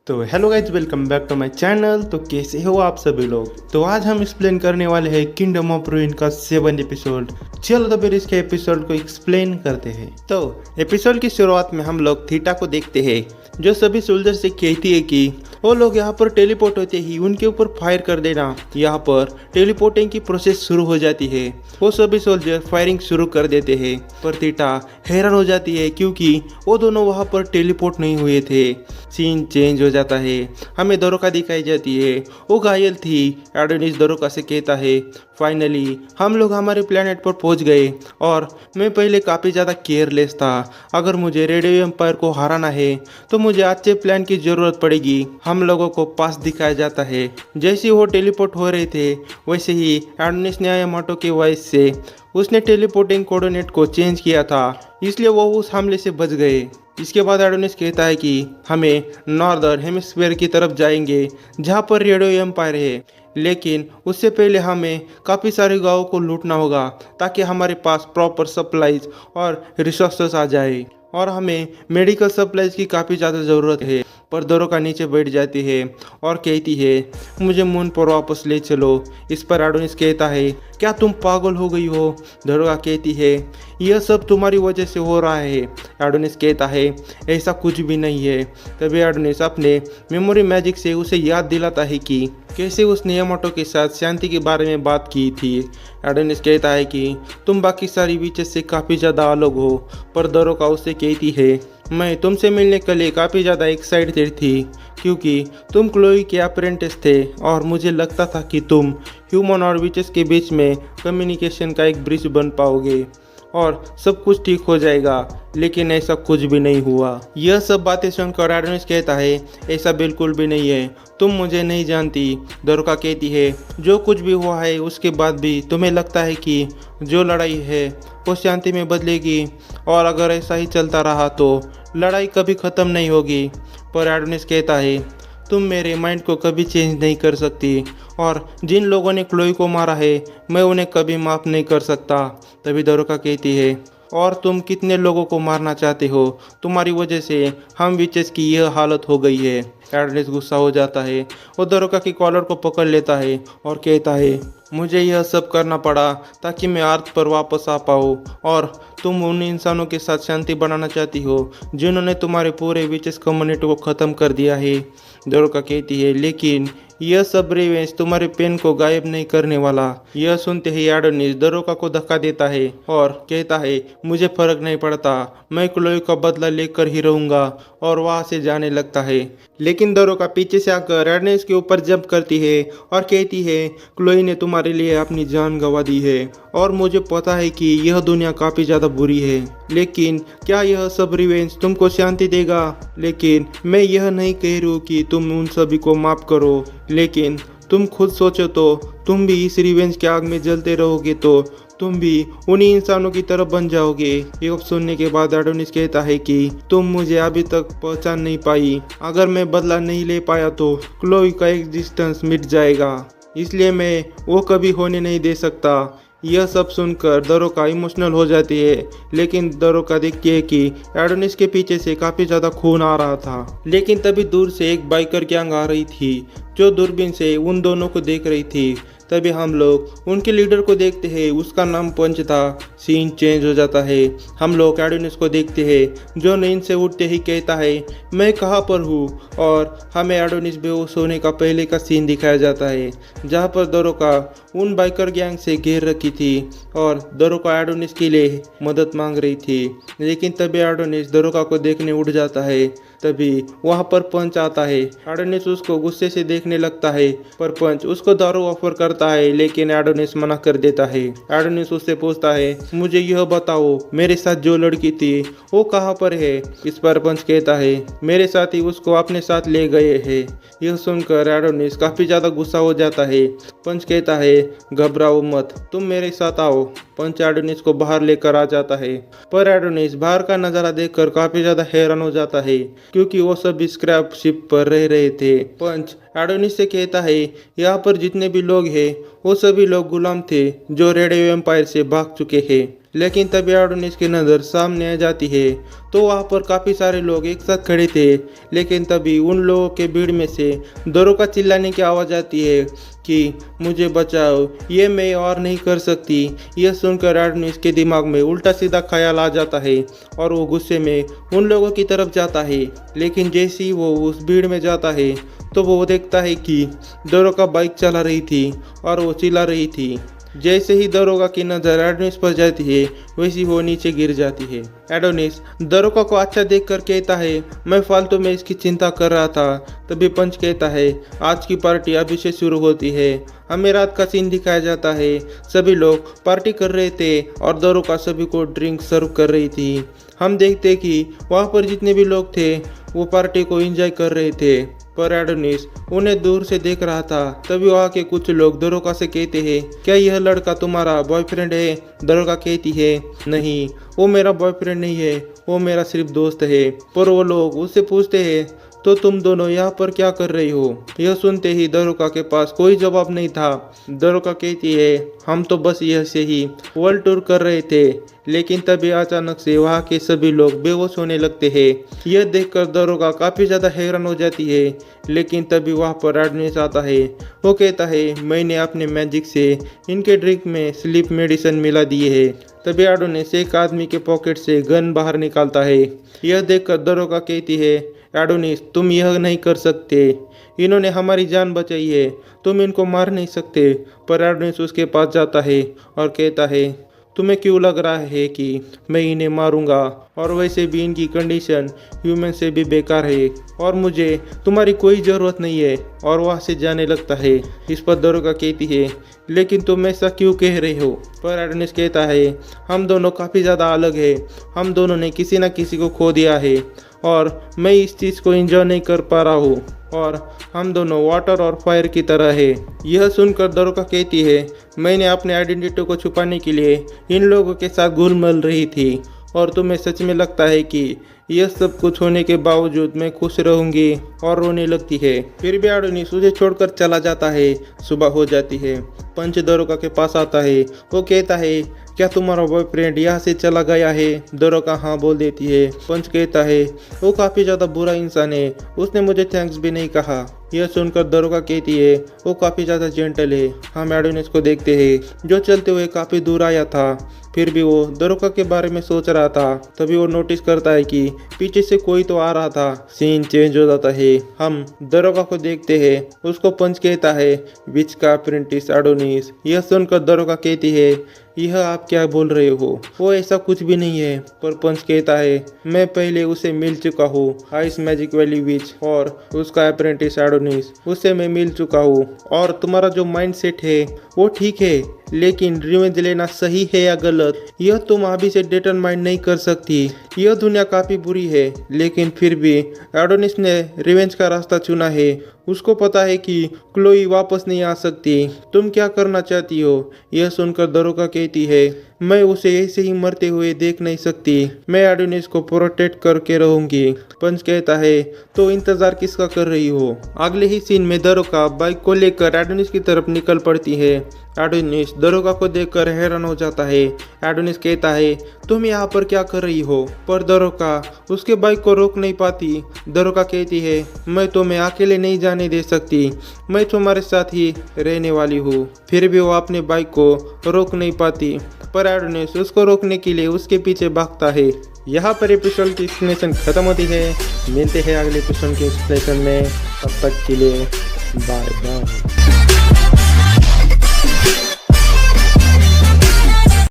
तो hello guys, welcome back to my channel. तो कैसे हो आप सभी लोग। तो आज हम एक्सप्लेन करने वाले हैं किंगडम ऑफ रूइन का 7 एपिसोड। चलो तो फिर इसके एपिसोड को एक्सप्लेन करते हैं। तो एपिसोड की शुरुआत में हम लोग थीटा को देखते हैं, जो सभी सोल्जर से कहती है कि वो लोग यहाँ पर टेलीपोर्ट होते ही उनके ऊपर फायर कर देना। यहाँ पर टेलीपोर्टिंग की प्रोसेस शुरू हो जाती है। वो सभी सोल्जर फायरिंग शुरू कर देते हैं, पर थीटा हैरान हो जाती है क्योंकि वो दोनों वहाँ पर टेलीपोर्ट नहीं हुए थे। सीन चेंज हो जाता है। हमें दरोका दिखाई जाती है, वो घायल थी। एडोनिस दरोका से कहता है, फाइनली हम लोग हमारे प्लेनेट पर पहुंच गए और मैं पहले काफ़ी ज़्यादा केयरलेस था। अगर मुझे रेडियो एम्पायर को हराना है तो मुझे अच्छे प्लान की ज़रूरत पड़ेगी। हम लोगों को पास दिखाया जाता है। जैसे वो टेलीपोर्ट हो रहे थे वैसे ही एडोनिस ने यामाटो के वॉइस से उसने टेलीपोर्टिंग कोऑर्डिनेट को चेंज किया था, इसलिए वो उस हमले से बच गए। इसके बाद एडोनिस कहता है कि हमें नॉर्दर्न हेमिस्फीयर की तरफ जाएंगे जहाँ पर रेडियो एम्पायर है, लेकिन उससे पहले हमें काफ़ी सारे गांवों को लूटना होगा ताकि हमारे पास प्रॉपर सप्लाईज और रिसोर्सेस आ जाए। और हमें मेडिकल सप्लाईज की काफ़ी ज़्यादा ज़रूरत है। पर दरोका नीचे बैठ जाती है और कहती है, मुझे मून पर वापस ले चलो। इस पर एडोनिस कहता है, क्या तुम पागल हो गई हो। दरोका कहती है, यह सब तुम्हारी वजह से हो रहा है। एडोनिस कहता है, ऐसा कुछ भी नहीं है। तभी एडोनिस अपने मेमोरी मैजिक से उसे याद दिलाता है कि कैसे उसने यामाटो के साथ शांति के बारे में बात की थी। एडोनिस कहता है कि तुम बाकी सारी विचेस से काफ़ी ज़्यादा अलग हो। पर दरोका उससे कहती है, मैं तुमसे मिलने के लिए काफ़ी ज़्यादा एक्साइटेड थी क्योंकि तुम क्लोई के अप्रेंटिस थे और मुझे लगता था कि तुम ह्यूमन और विचेस के बीच में कम्युनिकेशन का एक ब्रिज बन पाओगे और सब कुछ ठीक हो जाएगा, लेकिन ऐसा कुछ भी नहीं हुआ। यह सब बातें सुनकर एडोनिस कहता है, ऐसा बिल्कुल भी नहीं है, तुम मुझे नहीं जानती। दरोका कहती है, जो कुछ भी हुआ है उसके बाद भी तुम्हें लगता है कि जो लड़ाई है वो शांति में बदलेगी, और अगर ऐसा ही चलता रहा तो लड़ाई कभी ख़त्म नहीं होगी। पर एडोनिस कहता है, तुम मेरे माइंड को कभी चेंज नहीं कर सकती, और जिन लोगों ने क्लोई को मारा है मैं उन्हें कभी माफ़ नहीं कर सकता। तभी दरोका कहती है, और तुम कितने लोगों को मारना चाहते हो, तुम्हारी वजह से हम विचेस की यह हालत हो गई है। एडोनिस गुस्सा हो जाता है। वो दरोका की कॉलर को पकड़ लेता है और कहता है, मुझे यह सब करना पड़ा ताकि मैं अर्थ पर वापस आ पाऊँ, और तुम उन इंसानों के साथ शांति बनाना चाहती हो जिन्होंने तुम्हारे पूरे विचेस कम्युनिटी को ख़त्म कर दिया है। दरोका कहती है, लेकिन यह सब रिवेंज तुम्हारे पेन को गायब नहीं करने वाला। यह सुनते ही एडोनिस दरोका को धक्का देता है और कहता है, मुझे फर्क नहीं पड़ता, मैं क्लोई का बदला लेकर ही रहूँगा, और वहाँ से जाने लगता है। लेकिन दरोका पीछे से आकर एडोनिस के ऊपर जंप करती है और कहती है, क्लोई ने तुम्हारे लिए अपनी जान गंवा दी है और मुझे पता है कि यह दुनिया काफ़ी ज़्यादा बुरी है, लेकिन क्या यह सब रिवेंज तुमको शांति देगा। लेकिन मैं यह नहीं कह रही हूँ कि तुम उन सभी को माफ़ करो, लेकिन तुम खुद सोचो तो तुम भी इस रिवेंज के आग में जलते रहोगे तो तुम भी उन्हीं इंसानों की तरफ बन जाओगे। ये सुनने के बाद एडोनिस कहता है कि तुम मुझे अभी तक पहचान नहीं पाई। अगर मैं बदला नहीं ले पाया तो क्लोई का एग्जिस्टेंस मिट जाएगा, इसलिए मैं वो कभी होने नहीं दे सकता। यह सब सुनकर दरोका इमोशनल हो जाती है, लेकिन दरोका देखती है कि एडोनिस के पीछे से काफ़ी ज़्यादा खून आ रहा था। लेकिन तभी दूर से एक बाइकर गैंग आ रही थी जो दूरबीन से उन दोनों को देख रही थी। तभी हम लोग उनके लीडर को देखते हैं, उसका नाम पंच था। सीन चेंज हो जाता है। हम लोग एडोनिस को देखते हैं जो नींद से उठते ही कहता है, मैं कहाँ पर हूँ, और हमें एडोनिस बेहोश होने का पहले का सीन दिखाया जाता है जहाँ पर दरोका उन बाइकर गैंग से घेर रखी थी और दरोका एडोनिस के लिए मदद मांग रही थी। लेकिन तभी एडोनिस दरोका को देखने उठ जाता है। तभी वहाँ पर पंच आता है। एडोनिस उसको गुस्से से देखने लगता है, पर पंच उसको दारू ऑफर करता है, लेकिन एडोनिस मना कर देता है। एडोनिस उससे पूछता है, मुझे यह बताओ, मेरे साथ जो लड़की थी वो कहाँ पर है। इस पर पंच कहता है, मेरे साथी उसको अपने साथ ले गए हैं। यह सुनकर एडोनिस काफ़ी ज़्यादा गुस्सा हो जाता है। पंच कहता है, घबराओ मत, तुम मेरे साथ आओ। पंच एडोनिस को बाहर लेकर आ जाता है, पर एडोनिस बाहर का नज़ारा देखकर काफ़ी ज़्यादा हैरान हो जाता है क्योंकि वो सब स्क्रैप शिप पर रह रहे थे। पंच एडोनिस से कहता है, यहाँ पर जितने भी लोग हैं वो सभी लोग गुलाम थे जो रेडियो एम्पायर से भाग चुके हैं। लेकिन तभी एडोनिस की नज़र सामने आ जाती है तो वहाँ पर काफ़ी सारे लोग एक साथ खड़े थे। लेकिन तभी उन लोगों के भीड़ में से दरोका चिल्लाने की आवाज़ आती है कि मुझे बचाओ, ये मैं और नहीं कर सकती। यह सुनकर एडोनिस के दिमाग में उल्टा सीधा ख्याल आ जाता है और वो गुस्से में उन लोगों की तरफ जाता है। लेकिन जैसे ही वो उस भीड़ में जाता है तो वो देखता है कि दरोका बाइक चला रही थी और वो चिल्ला रही थी। जैसे ही दरोगा की नज़र एडोनिस पर जाती है वैसी वो नीचे गिर जाती है। एडोनिस दरोगा को अच्छा देखकर कहता है, मैं फालतू में इसकी चिंता कर रहा था। तभी पंच कहता है, आज की पार्टी अभी से शुरू होती है। हमें रात का सीन दिखाया जाता है। सभी लोग पार्टी कर रहे थे और दरोगा सभी को ड्रिंक सर्व कर रही थी। हम देखते कि वहाँ पर जितने भी लोग थे वो पार्टी को एंजॉय कर रहे थे, पर एडोनिस उन्हें दूर से देख रहा था। तभी वहाँ के कुछ लोग दरोगा से कहते हैं, क्या यह लड़का तुम्हारा बॉयफ्रेंड है? दरोगा कहती है, नहीं, वो मेरा बॉयफ्रेंड नहीं है, वो मेरा सिर्फ दोस्त है। पर वो लोग उससे पूछते हैं, तो तुम दोनों यहाँ पर क्या कर रही हो? यह सुनते ही दरोगा के पास कोई जवाब नहीं था। दरोगा कहती है, हम तो बस यह से ही वर्ल्ड टूर कर रहे थे। लेकिन तभी अचानक से वहाँ के सभी लोग बेहोश होने लगते हैं। यह देखकर दरोगा काफ़ी ज़्यादा हैरान हो जाती है। लेकिन तभी वहाँ पर एडोनिस आता है। वो कहता है, मैंने अपने मैजिक से इनके ड्रिंक में स्लीप मेडिसिन मिला दिए है। तभी एडोनिस एक आदमी के पॉकेट से गन बाहर निकालता है। यह देखकर दरोगा कहती है, एडोनिस तुम यह नहीं कर सकते, इन्होंने हमारी जान बचाई है, तुम इनको मार नहीं सकते। पर एडोनिस उसके पास जाता है और कहता है, तुम्हें क्यों लग रहा है कि मैं इन्हें मारूंगा? और वैसे भी इनकी कंडीशन ह्यूमन से भी बेकार है और मुझे तुम्हारी कोई ज़रूरत नहीं है। और वहाँ से जाने लगता है। इस पर दरोगा कहती है, लेकिन तुम ऐसा क्यों कह रहे हो? पर एडोनिस कहता है, हम दोनों काफ़ी ज़्यादा अलग है। हम दोनों ने किसी न किसी को खो दिया है और मैं इस चीज़ को एंजॉय नहीं कर पा रहा हूँ और हम दोनों वाटर और फायर की तरह है। यह सुनकर दरोगा कहती है, मैंने अपने आइडेंटिटी को छुपाने के लिए इन लोगों के साथ घुल मिल रही थी और तुम्हें सच में लगता है कि यह सब कुछ होने के बावजूद मैं खुश रहूंगी? और रोने लगती है। फिर भी एडोनिस उसे छोड़कर चला जाता है। सुबह हो जाती है। पंच दरोगा के पास आता है। वो कहता है, क्या तुम्हारा बॉयफ्रेंड यहाँ से चला गया है? दरोगा हाँ बोल देती है। पंच कहता है, वो काफ़ी ज़्यादा बुरा इंसान है, उसने मुझे थैंक्स भी नहीं कहा। यह सुनकर दरोगा कहती है, वो काफ़ी ज़्यादा जेंटल है। हम एडोनिस को देखते हैं जो चलते हुए काफ़ी दूर आया था। फिर भी वो दरोगा के बारे में सोच रहा था। तभी वो नोटिस करता है कि पीछे से कोई तो आ रहा था। सीन चेंज हो जाता है। हम दरोगा को देखते हैं। उसको पंच कहता है, विच का अप्रेंटिस एडोनिस। यह सुनकर दरोगा कहती है, यह आप क्या बोल रहे हो? वो ऐसा कुछ भी नहीं है। पर पंच कहता है, मैं पहले उसे मिल चुका हूँ, आइस मैजिक वैली विच और उसका अप्रेंटिस एडोनिस, उससे मैं मिल चुका हूँ। और तुम्हारा जो माइंड सेट है वो ठीक है, लेकिन रिवेंज लेना सही है या गलत यह तुम अभी से डिटरमाइन नहीं कर सकती। यह दुनिया काफ़ी बुरी है, लेकिन फिर भी एडोनिस ने रिवेंज का रास्ता चुना है। उसको पता है कि क्लोई वापस नहीं आ सकती। तुम क्या करना चाहती हो? यह सुनकर दरोगा कहती है, मैं उसे ऐसे ही मरते हुए देख नहीं सकती। मैं एडोनिस को प्रोटेक्ट करके रहूंगी। पंच कहता है, तो इंतजार किसका कर रही हो? अगले ही सीन में दरोगा बाइक को लेकर एडोनिस की तरफ निकल पड़ती है। एडोनिस दरोगा को देखकर हैरान हो जाता है। एडोनिस कहता है, तुम यहाँ पर क्या कर रही हो? पर दरोगा उसके बाइक को रोक नहीं पाती। दरोगा कहती है, मैं तुम्हें अकेले नहीं जाने दे सकती, मैं तुम्हारे साथ ही रहने वाली हूँ। फिर भी वो अपने बाइक को रोक नहीं पाती, पर एडोनिस उसको रोकने के लिए उसके पीछे भागता है। यहाँ पर एपिसोड की एक्सप्लेनेशन खत्म होती है। मिलते हैं अगले एपिसोड के एक्सप्लेनेशन में। तब तक के लिए बाय बाय।